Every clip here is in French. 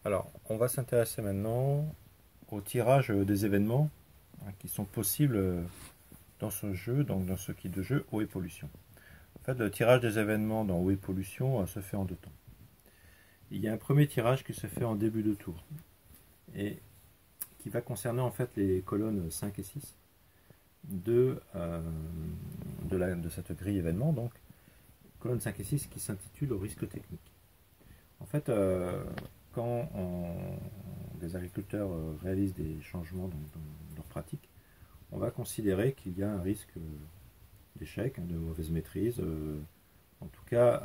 Alors, on va s'intéresser maintenant au tirage des événements qui sont possibles dans ce jeu, donc dans ce kit de jeu Eau et Pollution. En fait, le tirage des événements dans Eau et Pollution se fait en deux temps. Il y a un premier tirage qui se fait en début de tour et qui va concerner en fait les colonnes 5 et 6 de cette grille événement, donc colonne 5 et 6 qui s'intitule au risque technique. En fait, quand des agriculteurs réalisent des changements dans leur pratique, on va considérer qu'il y a un risque d'échec, de mauvaise maîtrise. En tout cas,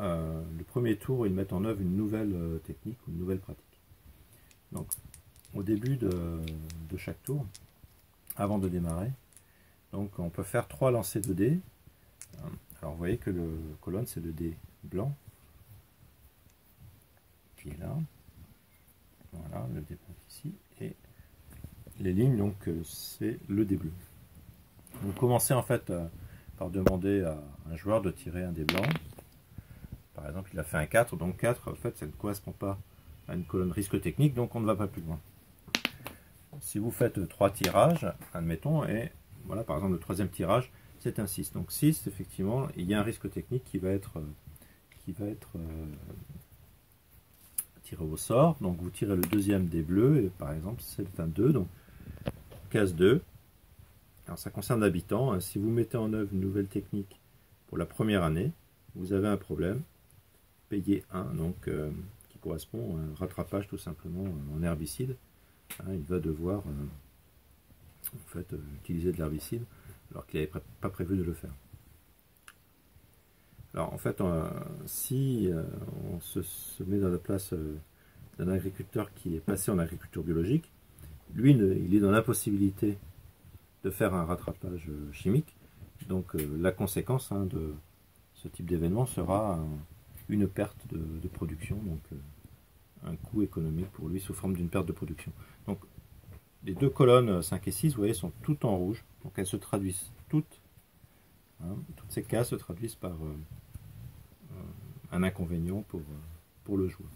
le premier tour, ils mettent en œuvre une nouvelle technique ou une nouvelle pratique. Donc, au début de chaque tour, avant de démarrer, donc on peut faire 3 lancers de dés. Alors, vous voyez que le colonne, c'est le dé blanc qui est là. Voilà, le dé blanc ici. Et les lignes, donc, c'est le dé bleu. Vous commencez en fait par demander à un joueur de tirer un dé blanc. Par exemple, il a fait un 4, donc 4, en fait, ça ne correspond pas à une colonne risque technique, donc on ne va pas plus loin. Si vous faites 3 tirages, admettons, et voilà, par exemple, le troisième tirage, c'est un 6. Donc 6, effectivement, il y a un risque technique qui va être tiré au sort. Donc vous tirez le deuxième dé bleu, et par exemple, c'est un 2, donc case 2. Alors ça concerne l'habitant. Si vous mettez en œuvre une nouvelle technique pour la première année, vous avez un problème. Payez 1, donc qui correspond à un rattrapage tout simplement en herbicide. Il va devoir en fait utiliser de l'herbicide alors qu'il n'avait pas prévu de le faire. Alors en fait, si on se met dans la place d'un agriculteur qui est passé en agriculture biologique, lui il est dans l'impossibilité de faire un rattrapage chimique. Donc la conséquence de ce type d'événement sera une perte de production, donc un coût économique pour lui sous forme d'une perte de production. Donc les deux colonnes 5 et 6, vous voyez, sont toutes en rouge, donc elles se traduisent toutes ces cases se traduisent par un inconvénient pour le joueur.